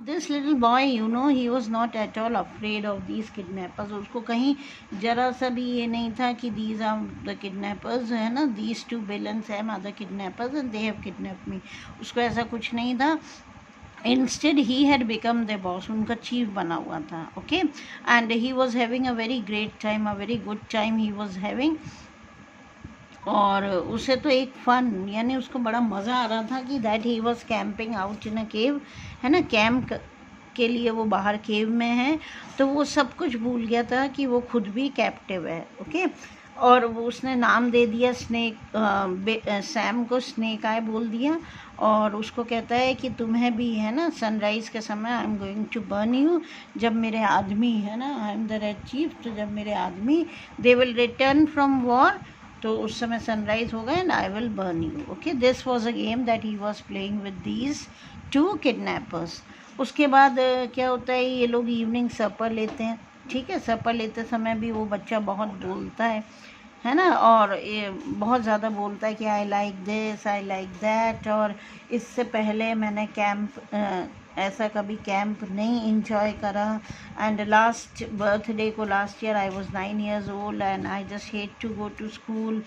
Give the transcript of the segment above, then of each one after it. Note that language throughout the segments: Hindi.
This little boy you know he was not at all afraid of these kidnappers. उसको कहीं जरा सा भी ये नहीं था कि दीज आर द किडनैपर्स, है ना, these two Bill and Sam are the kidnappers and they have kidnap me. उसको ऐसा कुछ नहीं था. Instead he had become the boss, उनका चीफ बना हुआ था. Okay, and he was having a very great time, a very good time he was having. और उसे तो एक फन, यानी उसको बड़ा मज़ा आ रहा था कि that he was camping out in a cave, है ना, कैंप के लिए वो बाहर केव में है. तो वो सब कुछ भूल गया था कि वो खुद भी कैप्टिव है. ओके, और वो उसने नाम दे दिया स्नेक, सैम को स्नेक आय बोल दिया. और उसको कहता है कि तुम्हें भी, है ना, सनराइज़ के समय I am going to burn you. जब मेरे आदमी, है ना, I am the red chief, तो जब मेरे आदमी they will return from war, तो उस समय सनराइज होगा and I will burn you. Okay, this was a game that he was playing with these two kidnappers. उसके बाद क्या होता है, ये लोग इवनिंग सपर लेते हैं. ठीक है, सपर लेते समय भी वो बच्चा बहुत बोलता है ना, और ये बहुत ज़्यादा बोलता है कि I like this, I like that. और इससे पहले मैंने ऐसा कभी कैंप नहीं इंजॉय करा. एंड लास्ट बर्थडे को last year I was 9 years old and I just hate to go to school.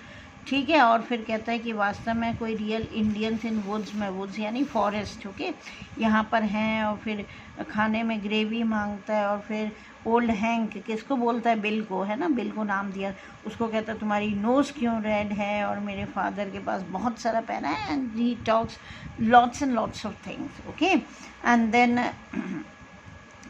ठीक है, और फिर कहता है कि वास्तव में कोई रियल इंडियंस इन वुड्स में, वुड्स यानी फॉरेस्ट, ओके, यहाँ पर हैं. और फिर खाने में ग्रेवी मांगता है. और फिर ओल्ड हैंक किसको बोलता है, बिल को, है ना, बिल को नाम दिया. उसको कहता है तुम्हारी नोज़ क्यों रेड है, और मेरे फादर के पास बहुत सारा पैना है. And he talks lots and lots of things. Okay, and then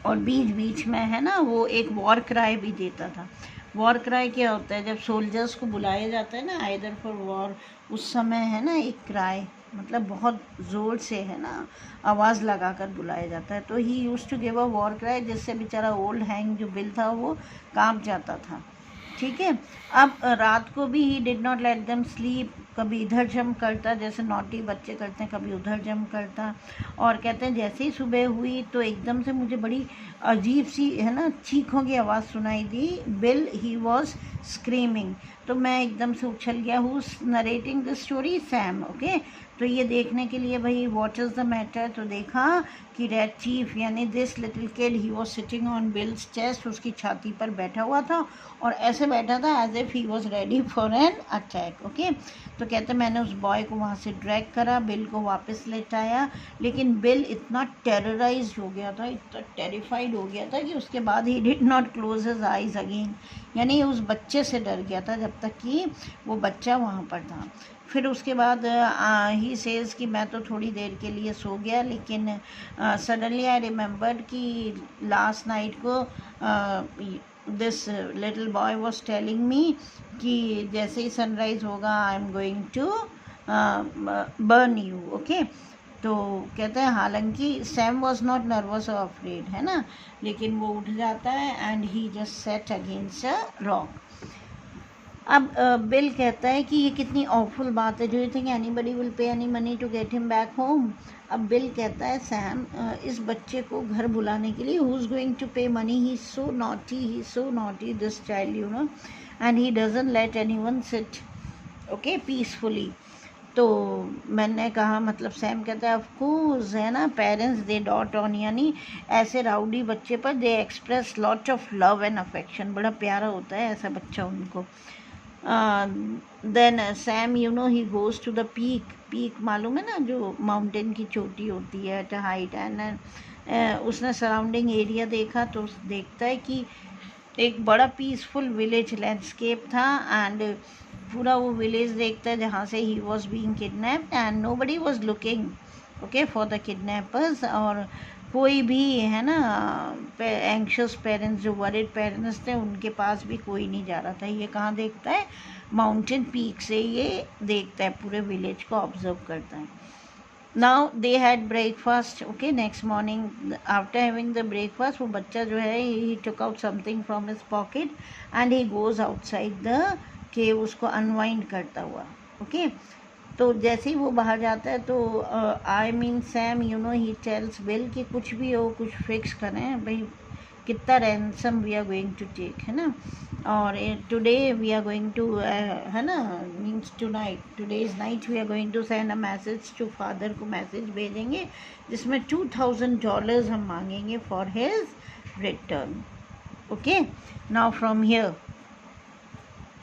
और बीच बीच में, है ना, वो एक वॉर क्राई भी देता था. वॉर क्राई क्या होता है, जब सोल्जर्स को बुलाया जाता है ना आइदर फॉर वॉर, उस समय, है ना, एक क्राई मतलब बहुत ज़ोर से, है ना, आवाज़ लगा कर बुलाया जाता है. तो he used to give a war cry, जिससे बेचारा ओल्ड हैंग जो बिल था वो कांप जाता था. ठीक है, अब रात को भी he did not let them sleep. कभी इधर जंप करता जैसे नॉटी बच्चे करते हैं, कभी उधर जंप करता. और कहते हैं जैसे ही सुबह हुई तो एकदम से मुझे बड़ी अजीब सी, है ना, चीखों की आवाज़ सुनाई दी. Bill he was screaming. तो मैं एकदम से उछल गया. Who narrating the story, Sam. Okay, तो ये देखने के लिए भाई व्हाट इज़ द मैटर, तो देखा कि रेड चीफ यानी this little kid he was sitting on bills chest, उसकी छाती पर बैठा हुआ था. और ऐसे बैठा था as if he was ready for an attack. Okay, तो कहते मैंने उस बॉय को वहाँ से ड्रैग करा, बिल को वापस लेटाया. लेकिन बिल इतना टेरराइज हो गया था, इतना टेरिफाइड हो गया था कि उसके बाद he did not close his eyes again. यानी उस बच्चे से डर गया था जब तक कि वो बच्चा वहाँ पर था. फिर उसके बाद ही सेज कि मैं तो थोड़ी देर के लिए सो गया, लेकिन सडनली आई रिमेंबर्ड कि लास्ट नाइट को this little boy was telling me कि जैसे ही सनराइज होगा I am going to burn you. Okay, तो कहते हैं हालांकि सैम वॉज नॉट नर्वस और अफ्रेड, है ना, लेकिन वो उठ जाता है and he just set against a rock. अब बिल कहता है कि ये कितनी ऑफुल बात है, do you think anybody will pay any money to get him back home. अब बिल कहता है सैम इस बच्चे को घर बुलाने के लिए, who is going to pay money, he is so naughty this child, you know, and he doesn't let anyone sit okay peacefully. तो मैंने कहा, मतलब सैम कहता है ऑफ कोर्स, है ना, पेरेंट्स दे डॉट ऑन, यानी ऐसे राउडी बच्चे पर they express lot of love and affection. बड़ा प्यारा होता है ऐसा बच्चा उनको. Then Sam you know he goes to the peak मालूम है ना, जो माउंटेन की चोटी होती है एट हाइट. एंड उसने सराउंडिंग एरिया देखा तो देखता है कि एक बड़ा पीसफुल विलेज लैंडस्केप था. एंड पूरा वो विलेज देखता है जहाँ से he was being kidnapped and nobody was looking okay for the kidnappers. और कोई भी, है ना, एंक्शस पेरेंट्स, जो वरिड पेरेंट्स थे, उनके पास भी कोई नहीं जा रहा था. ये कहाँ देखता है, माउंटेन पीक से ये देखता है, पूरे विलेज को ऑब्जर्व करता है. Now they had breakfast. Okay, next morning after having the breakfast, वो बच्चा जो है he took out something from his pocket and he goes outside the cave, उसको अनवाइंड करता हुआ. ओके, तो जैसे ही वो बाहर जाता है तो I mean Sam you know he tells Bill कि कुछ भी हो, कुछ फिक्स करें भाई, कितना ransom we are going to take, है ना। और today we are going to, है ना, means tonight, today is night we are going to send a message to father को, मैसेज भेजेंगे जिसमें $2000 हम मांगेंगे for his return. Okay, now from here